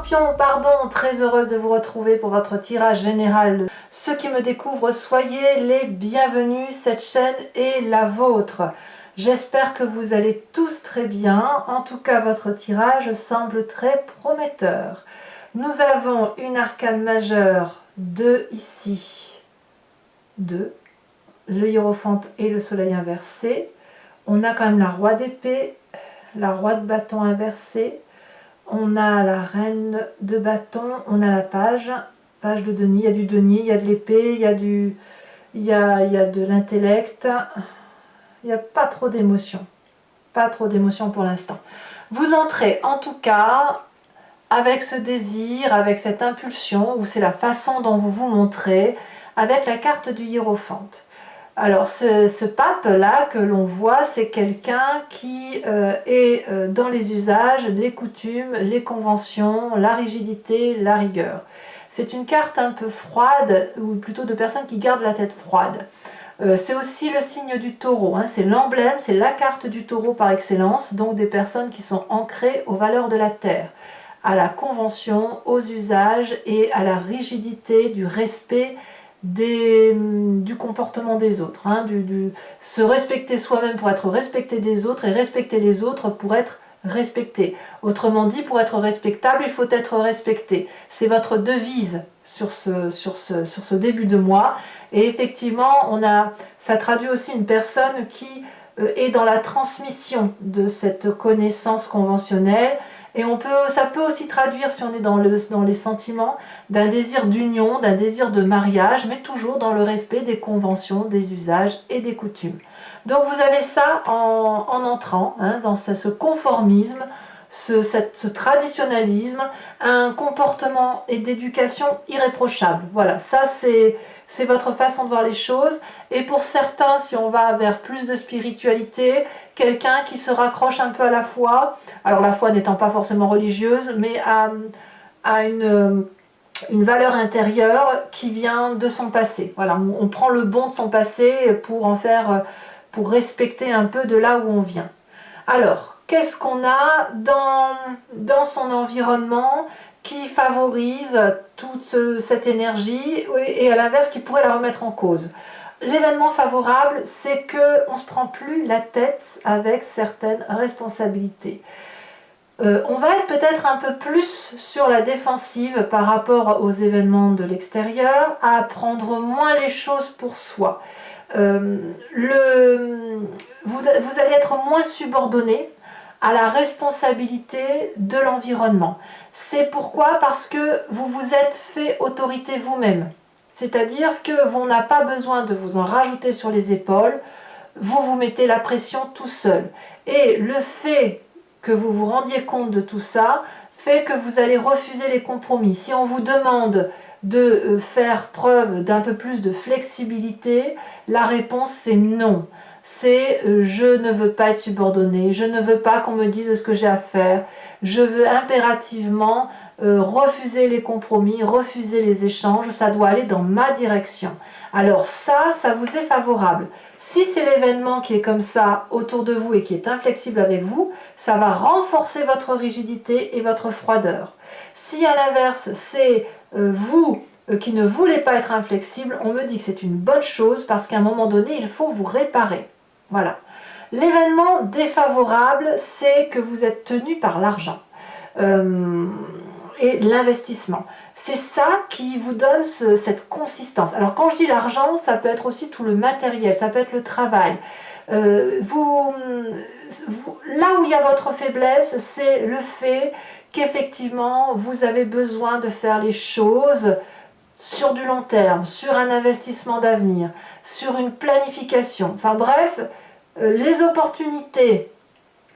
Scorpion, pardon, très heureuse de vous retrouver pour votre tirage général. Ceux qui me découvrent, soyez les bienvenus, cette chaîne est la vôtre. J'espère que vous allez tous très bien, en tout cas votre tirage semble très prometteur. Nous avons une arcane majeure, 2 ici, 2, le hiérophante et le soleil inversé. On a quand même la roi d'épée, la roi de bâton inversée. On a la reine de bâton, on a la page de denier, il y a du denier, il y a de l'épée, il y a de l'intellect, il n'y a pas trop d'émotions, pour l'instant. Vous entrez en tout cas avec ce désir, avec cette impulsion, ou c'est la façon dont vous vous montrez, avec la carte du hiérophante. Alors ce pape-là que l'on voit, c'est quelqu'un qui est dans les usages, les coutumes, les conventions, la rigidité, la rigueur. C'est une carte un peu froide, ou plutôt de personnes qui gardent la tête froide. C'est aussi le signe du taureau, hein, c'est l'emblème, c'est la carte du taureau par excellence, donc des personnes qui sont ancrées aux valeurs de la terre, à la convention, aux usages et à la rigidité du respect du comportement des autres, hein, se respecter soi-même pour être respecté des autres et respecter les autres pour être respecté. Autrement dit, pour être respectable, il faut être respecté. C'est votre devise sur ce début de mois. Et effectivement, ça traduit aussi une personne qui est dans la transmission de cette connaissance conventionnelle. Et ça peut aussi traduire, si on est dans les sentiments, d'un désir d'union, d'un désir de mariage, mais toujours dans le respect des conventions, des usages et des coutumes. Donc vous avez ça en entrant, hein, dans ce conformisme, ce traditionnalisme, un comportement et d'éducation irréprochable. Voilà, ça c'est votre façon de voir les choses. Et pour certains, si on va vers plus de spiritualité, quelqu'un qui se raccroche un peu à la foi, alors la foi n'étant pas forcément religieuse, mais à une valeur intérieure qui vient de son passé. Voilà, on prend le bon de son passé pour respecter un peu de là où on vient. Alors, qu'est-ce qu'on a dans son environnement qui favorise toute cette énergie et à l'inverse qui pourrait la remettre en cause? L'événement favorable, c'est qu'on ne se prend plus la tête avec certaines responsabilités. On va être peut-être un peu plus sur la défensive par rapport aux événements de l'extérieur, à prendre moins les choses pour soi. Vous allez être moins subordonné à la responsabilité de l'environnement. C'est pourquoi? Parce que vous vous êtes fait autorité vous-même. C'est-à-dire que vous n'avez pas besoin de vous en rajouter sur les épaules, vous vous mettez la pression tout seul. Et le fait que vous vous rendiez compte de tout ça fait que vous allez refuser les compromis. Si on vous demande de faire preuve d'un peu plus de flexibilité, la réponse c'est non. C'est je ne veux pas être subordonné, je ne veux pas qu'on me dise ce que j'ai à faire, je veux impérativement refuser les compromis, refuser les échanges, ça doit aller dans ma direction. Alors ça vous est favorable. Si c'est l'événement qui est comme ça autour de vous et qui est inflexible avec vous, ça va renforcer votre rigidité et votre froideur. Si à l'inverse, c'est vous qui ne voulez pas être inflexible, on me dit que c'est une bonne chose parce qu'à un moment donné, il faut vous réparer. Voilà. L'événement défavorable, c'est que vous êtes tenu par l'argent et l'investissement. C'est ça qui vous donne cette consistance. Alors quand je dis l'argent, ça peut être aussi tout le matériel, ça peut être le travail. Là où il y a votre faiblesse, c'est le fait qu'effectivement, vous avez besoin de faire les choses sur du long terme, sur un investissement d'avenir, sur une planification. Enfin bref, les opportunités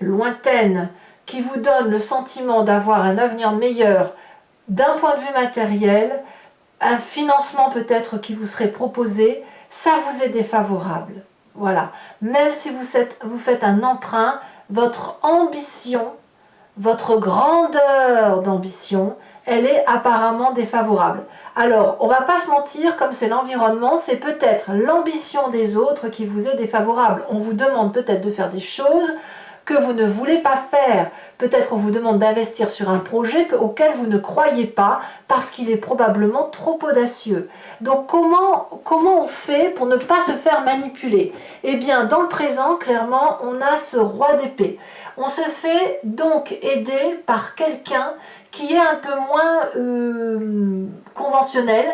lointaines qui vous donnent le sentiment d'avoir un avenir meilleur d'un point de vue matériel, un financement peut-être qui vous serait proposé, ça vous est défavorable. Voilà. Même si vous faites un emprunt, votre ambition, votre grandeur d'ambition, elle est apparemment défavorable. Alors, on ne va pas se mentir, comme c'est l'environnement, c'est peut-être l'ambition des autres qui vous est défavorable. On vous demande peut-être de faire des choses que vous ne voulez pas faire. Peut-être on vous demande d'investir sur un projet auquel vous ne croyez pas parce qu'il est probablement trop audacieux. Donc comment on fait pour ne pas se faire manipuler? Eh bien, dans le présent, clairement, on a ce roi d'épée. On se fait donc aider par quelqu'un qui est un peu moins conventionnel,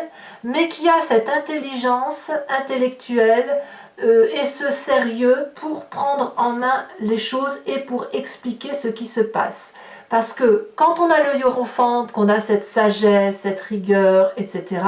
mais qui a cette intelligence intellectuelle et ce sérieux pour prendre en main les choses et pour expliquer ce qui se passe. Parce que quand on a le hiérophant, qu'on a cette sagesse, cette rigueur, etc.,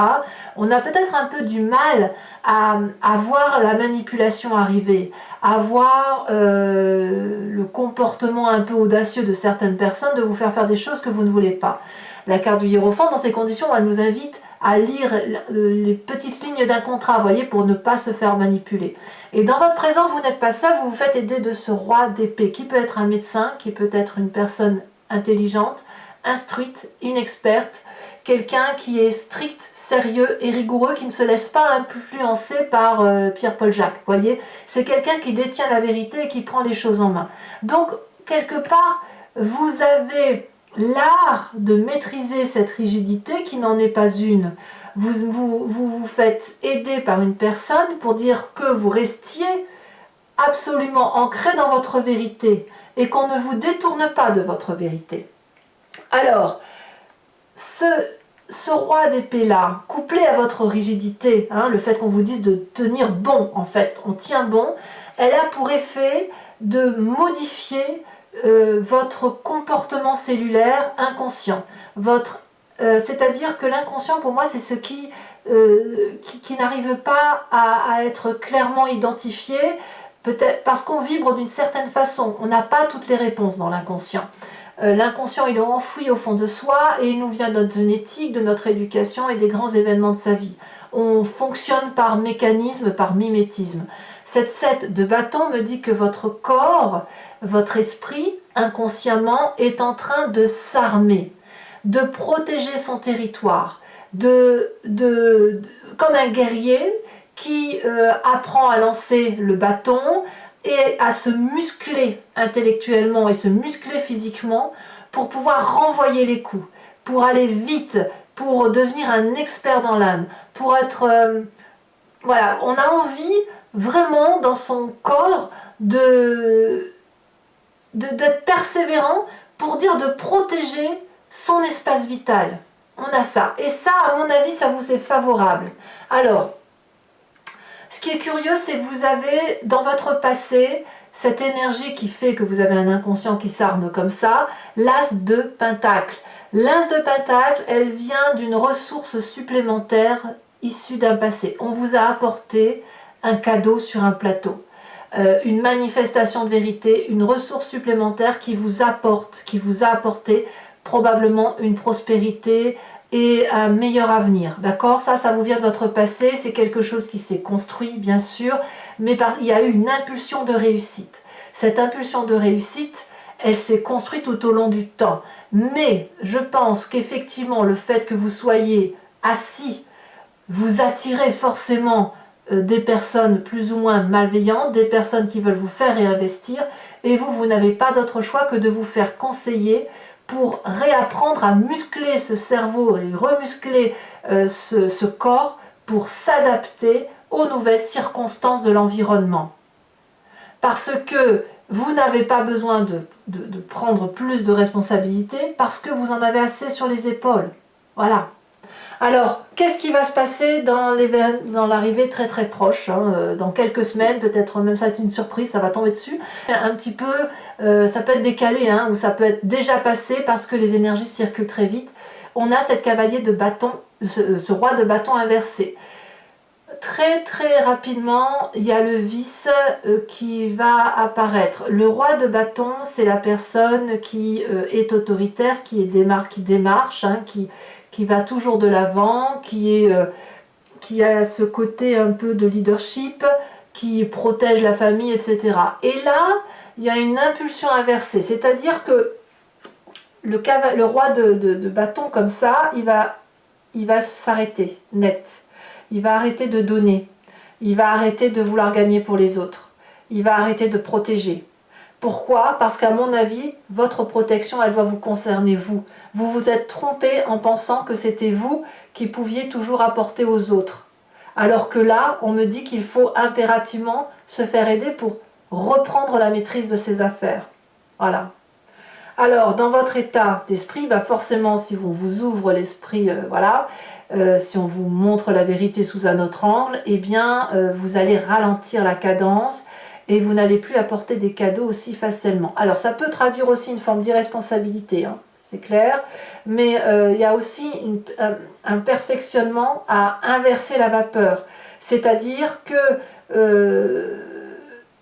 on a peut-être un peu du mal à voir la manipulation arriver, à voir le comportement un peu audacieux de certaines personnes, de vous faire des choses que vous ne voulez pas. La carte du hiérophant, dans ces conditions, elle nous invite à lire les petites lignes d'un contrat, vous voyez, pour ne pas se faire manipuler. Et dans votre présent, vous n'êtes pas seul, vous vous faites aider de ce roi d'épée, qui peut être un médecin, qui peut être une personne intelligente, instruite, une experte, quelqu'un qui est strict, sérieux et rigoureux, qui ne se laisse pas influencer par Pierre-Paul Jacques, vous voyez. C'est quelqu'un qui détient la vérité et qui prend les choses en main. Donc, quelque part, vous avez l'art de maîtriser cette rigidité qui n'en est pas une. Vous faites aider par une personne pour dire que vous restiez absolument ancré dans votre vérité et qu'on ne vous détourne pas de votre vérité. Alors, ce roi d'épée là, couplé à votre rigidité, le fait qu'on vous dise de tenir bon, en fait, on tient bon, elle a pour effet de modifier votre comportement cellulaire inconscient. C'est-à-dire que l'inconscient, pour moi, c'est ce qui n'arrive pas à être clairement identifié, peut-être parce qu'on vibre d'une certaine façon. On n'a pas toutes les réponses dans l'inconscient. L'inconscient, il est enfoui au fond de soi et il nous vient de notre génétique, de notre éducation et des grands événements de sa vie. On fonctionne par mécanisme, par mimétisme. Cette 7 de bâton me dit que votre corps, votre esprit, inconsciemment, est en train de s'armer, de protéger son territoire, comme un guerrier qui apprend à lancer le bâton et à se muscler intellectuellement et se muscler physiquement pour pouvoir renvoyer les coups, pour aller vite, pour devenir un expert dans l'âme, pour être... voilà, on a envie vraiment dans son corps d'être persévérant pour dire de protéger son espace vital. On a ça. Et ça, à mon avis, ça vous est favorable. Alors, ce qui est curieux, c'est que vous avez dans votre passé cette énergie qui fait que vous avez un inconscient qui s'arme comme ça, l'as de pentacle. L'as de pentacle, elle vient d'une ressource supplémentaire issue d'un passé. On vous a apporté un cadeau sur un plateau, une manifestation de vérité, une ressource supplémentaire qui vous a apporté probablement une prospérité et un meilleur avenir, d'accord? Ça vous vient de votre passé, c'est quelque chose qui s'est construit, bien sûr, mais il y a eu une impulsion de réussite. Cette impulsion de réussite, elle s'est construite tout au long du temps. Mais je pense qu'effectivement, le fait que vous soyez assis, vous attirez forcément des personnes plus ou moins malveillantes, des personnes qui veulent vous faire réinvestir, et vous n'avez pas d'autre choix que de vous faire conseiller pour réapprendre à muscler ce cerveau et remuscler ce corps pour s'adapter aux nouvelles circonstances de l'environnement. Parce que vous n'avez pas besoin de prendre plus de responsabilités parce que vous en avez assez sur les épaules. Voilà. Alors, qu'est-ce qui va se passer dans l'arrivée très très proche, dans quelques semaines, peut-être même ça va être une surprise, ça va tomber dessus. Un petit peu, ça peut être décalé, ou ça peut être déjà passé parce que les énergies circulent très vite. On a cette cavalier de bâton, ce roi de bâton inversé. Très très rapidement, il y a le vice qui va apparaître. Le roi de bâton, c'est la personne qui est autoritaire, qui démarche, qui va toujours de l'avant, qui a ce côté un peu de leadership, qui protège la famille, etc. Et là, il y a une impulsion inversée, c'est-à-dire que le roi de bâton comme ça, il va s'arrêter net. Il va arrêter de donner. Il va arrêter de vouloir gagner pour les autres. Il va arrêter de protéger. Pourquoi? Parce qu'à mon avis, votre protection, elle doit vous concerner vous. Vous vous êtes trompé en pensant que c'était vous qui pouviez toujours apporter aux autres. Alors que là, on me dit qu'il faut impérativement se faire aider pour reprendre la maîtrise de ses affaires. Voilà. Alors, dans votre état d'esprit, bah forcément, si on vous ouvre l'esprit, voilà, si on vous montre la vérité sous un autre angle, eh bien, vous allez ralentir la cadence et vous n'allez plus apporter des cadeaux aussi facilement. Alors, ça peut traduire aussi une forme d'irresponsabilité, hein, c'est clair, mais il y a aussi un perfectionnement à inverser la vapeur. C'est-à-dire que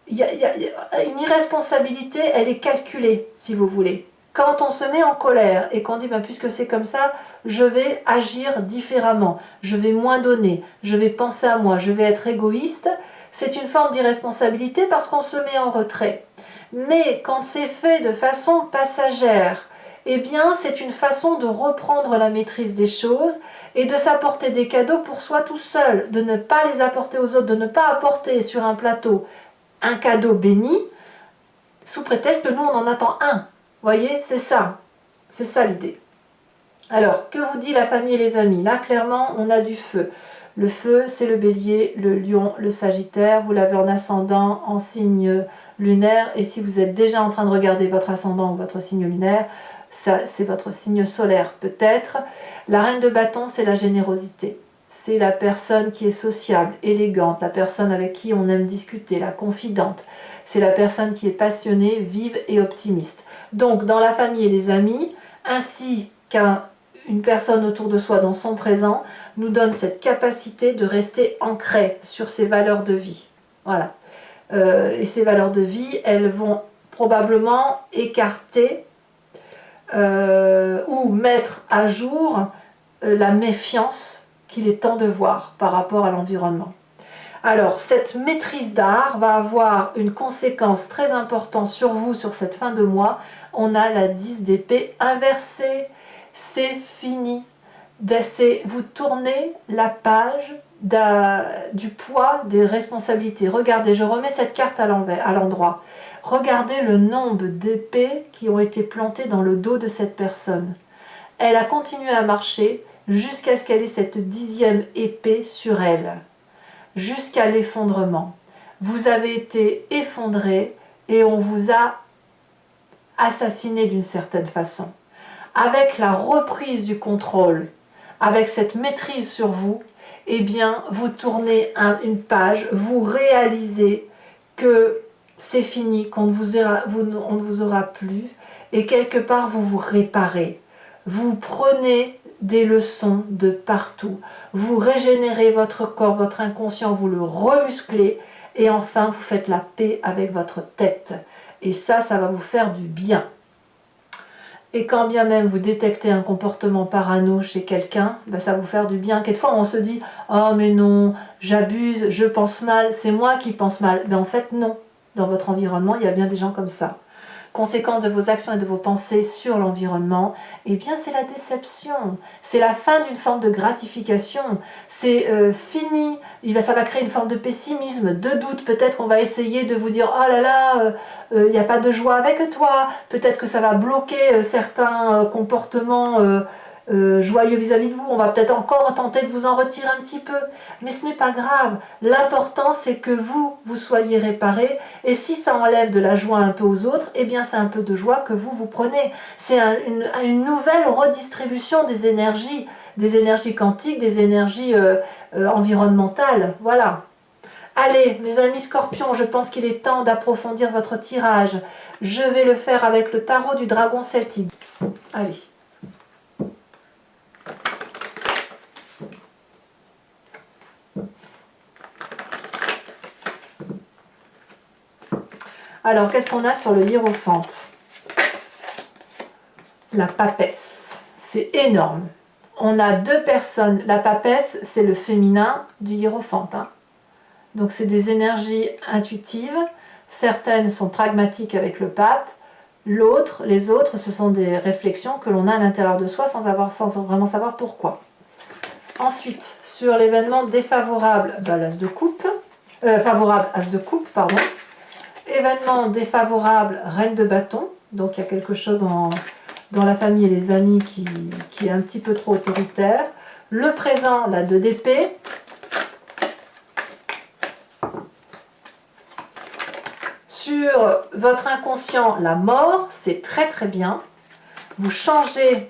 une irresponsabilité, elle est calculée, si vous voulez. Quand on se met en colère et qu'on dit ben, puisque c'est comme ça, je vais agir différemment, je vais moins donner, je vais penser à moi, je vais être égoïste, c'est une forme d'irresponsabilité parce qu'on se met en retrait. Mais quand c'est fait de façon passagère, eh bien c'est une façon de reprendre la maîtrise des choses et de s'apporter des cadeaux pour soi tout seul, de ne pas les apporter aux autres, de ne pas apporter sur un plateau un cadeau béni, sous prétexte que nous on en attend un. Vous voyez, c'est ça l'idée. Alors, que vous dit la famille et les amis? Là, clairement, on a du feu. Le feu, c'est le bélier, le lion, le sagittaire. Vous l'avez en ascendant, en signe lunaire. Et si vous êtes déjà en train de regarder votre ascendant ou votre signe lunaire, ça, c'est votre signe solaire peut-être. La reine de bâton, c'est la générosité. C'est la personne qui est sociable, élégante, la personne avec qui on aime discuter, la confidente. C'est la personne qui est passionnée, vive et optimiste. Donc, dans la famille et les amis, ainsi qu'une personne autour de soi dans son présent, nous donne cette capacité de rester ancré sur ses valeurs de vie. Voilà. Et ces valeurs de vie, elles vont probablement écarter ou mettre à jour la méfiance qu'il est temps de voir par rapport à l'environnement. Alors, cette maîtrise d'art va avoir une conséquence très importante sur vous, sur cette fin de mois. On a la 10 d'épée inversée. C'est fini. Vous tournez la page du poids des responsabilités. Regardez, je remets cette carte à l'endroit. Regardez le nombre d'épées qui ont été plantées dans le dos de cette personne. Elle a continué à marcher jusqu'à ce qu'elle ait cette 10e épée sur elle, jusqu'à l'effondrement. Vous avez été effondré et on vous a assassiné d'une certaine façon. Avec la reprise du contrôle, avec cette maîtrise sur vous, eh bien, vous tournez une page, vous réalisez que c'est fini, qu'on ne vous aura plus, et quelque part, vous vous réparez. Vous prenez des leçons de partout. Vous régénérez votre corps, votre inconscient, vous le remusclez, et enfin, vous faites la paix avec votre tête. Et ça va vous faire du bien. Et quand bien même vous détectez un comportement parano chez quelqu'un, ça va vous faire du bien. Quelquefois on se dit « Oh mais non, j'abuse, je pense mal, c'est moi qui pense mal ». Mais en fait non, dans votre environnement il y a bien des gens comme ça. Conséquence de vos actions et de vos pensées sur l'environnement, eh bien c'est la déception, c'est la fin d'une forme de gratification, c'est fini, ça va créer une forme de pessimisme, de doute, peut-être qu'on va essayer de vous dire « Oh là là, il n'y a pas de joie avec toi », peut-être que ça va bloquer certains comportements joyeux vis-à-vis de vous, on va peut-être encore tenter de vous en retirer un petit peu, mais ce n'est pas grave, l'important c'est que vous soyez réparés, et si ça enlève de la joie un peu aux autres, eh bien c'est un peu de joie que vous prenez, c'est une nouvelle redistribution des énergies quantiques, des énergies environnementales, voilà. Allez, mes amis scorpions, je pense qu'il est temps d'approfondir votre tirage, je vais le faire avec le tarot du dragon celtique, allez. Alors, qu'est-ce qu'on a sur le hiérophante? La papesse. C'est énorme. On a deux personnes. La papesse, c'est le féminin du hiérophante. Hein. Donc, c'est des énergies intuitives. Certaines sont pragmatiques avec le pape. Les autres, ce sont des réflexions que l'on a à l'intérieur de soi sans vraiment savoir pourquoi. Ensuite, sur l'événement défavorable, l'as de coupe. Favorable, as de coupe, pardon. Événement défavorable, reine de bâton. Donc il y a quelque chose dans la famille et les amis qui est un petit peu trop autoritaire. Le présent, la 2 d'épée. Sur votre inconscient, la mort, c'est très très bien. Vous changez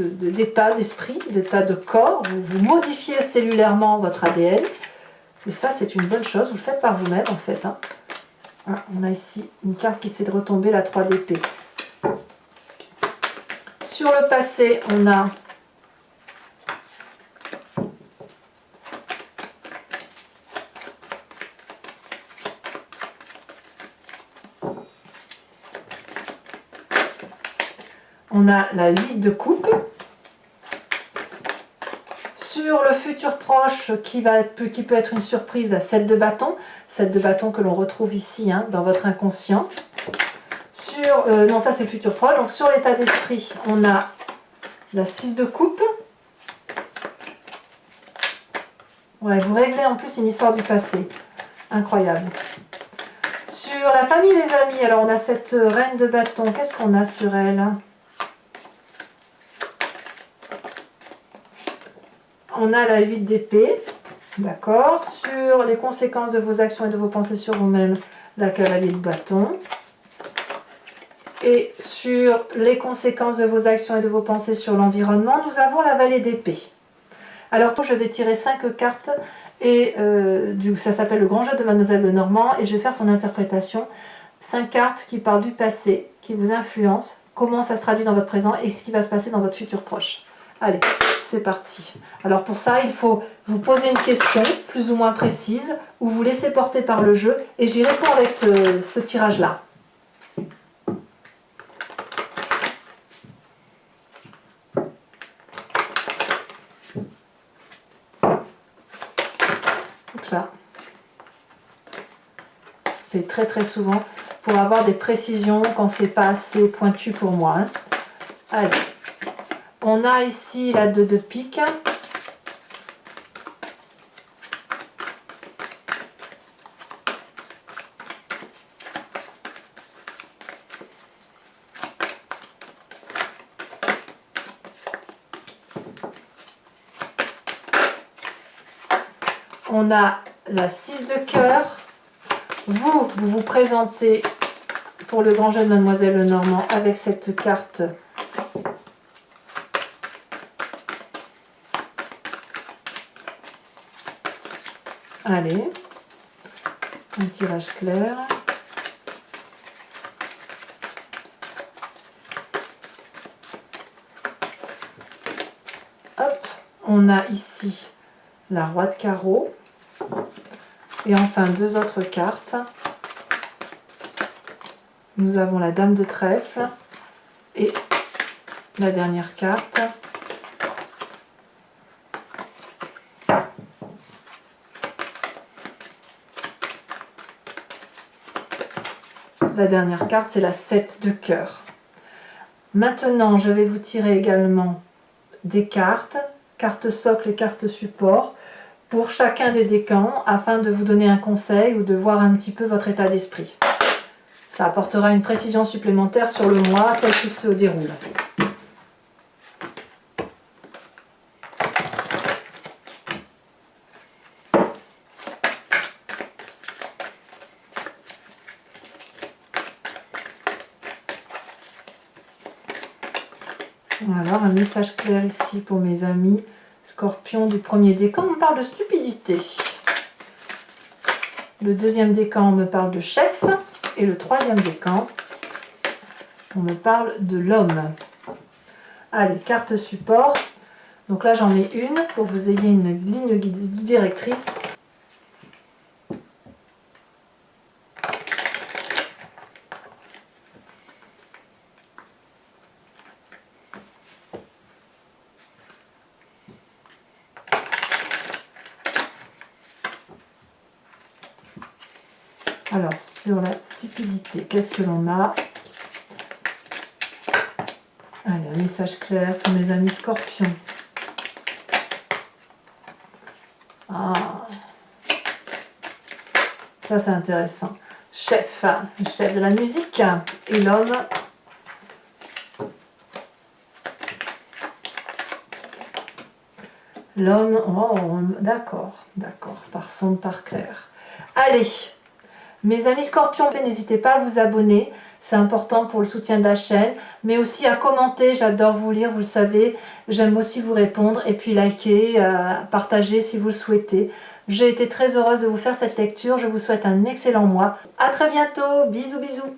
d'état d'esprit, d'état de corps, vous modifiez cellulairement votre ADN. Et ça, c'est une bonne chose, vous le faites par vous-même en fait. Hein. On a ici une carte qui s'est retombée, la 3 d'épée. Sur le passé, on a la 8 de coupe. Sur le futur proche, qui peut être une surprise, la 7 de bâton. 7 de bâton que l'on retrouve ici, hein, dans votre inconscient. Non, ça c'est le futur proche. Donc sur l'état d'esprit, on a la 6 de coupe. Ouais, vous réglez en plus une histoire du passé. Incroyable. Sur la famille, les amis, alors on a cette reine de bâton. Qu'est-ce qu'on a sur elle? On a la 8 d'épée, d'accord. Sur les conséquences de vos actions et de vos pensées sur vous-même, la cavalier de bâton. Et sur les conséquences de vos actions et de vos pensées sur l'environnement, nous avons la vallée d'épée. Alors, je vais tirer 5 cartes, et ça s'appelle le grand jeu de Mademoiselle Lenormand, et je vais faire son interprétation. 5 cartes qui parlent du passé, qui vous influencent, comment ça se traduit dans votre présent et ce qui va se passer dans votre futur proche. Allez, c'est parti. Alors pour ça, il faut vous poser une question plus ou moins précise, ou vous laisser porter par le jeu, et j'y réponds avec ce tirage-là. Donc là, c'est très très souvent pour avoir des précisions quand c'est pas assez pointu pour moi. Hein. Allez. On a ici la 2 de pique. On a la 6 de cœur. Vous vous présentez pour le grand jeu de Mademoiselle Lenormand avec cette carte. Allez, un tirage clair. Hop, on a ici la roi de carreau. Et enfin 2 autres cartes. Nous avons la dame de trèfle et la dernière carte. La dernière carte, c'est la 7 de cœur. Maintenant, je vais vous tirer également des cartes socle et cartes support, pour chacun des décans, afin de vous donner un conseil ou de voir un petit peu votre état d'esprit. Ça apportera une précision supplémentaire sur le mois tel qu'il se déroule. Alors, un message clair ici pour mes amis Scorpion du premier décan. On parle de stupidité. Le deuxième décan, on me parle de chef. Et le troisième décan, on me parle de l'homme. Allez, carte support. Donc là, j'en mets une pour que vous ayez une ligne directrice. Alors, sur la stupidité, qu'est-ce que l'on a? Allez, un message clair pour mes amis Scorpions. Ah, ça c'est intéressant. chef, chef de la musique. Et l'homme, oh, d'accord, par sombre, par clair. Allez, mes amis scorpions, n'hésitez pas à vous abonner, c'est important pour le soutien de la chaîne, mais aussi à commenter, j'adore vous lire, vous le savez, j'aime aussi vous répondre, et puis liker, partager si vous le souhaitez. J'ai été très heureuse de vous faire cette lecture, je vous souhaite un excellent mois. À très bientôt, bisous bisous.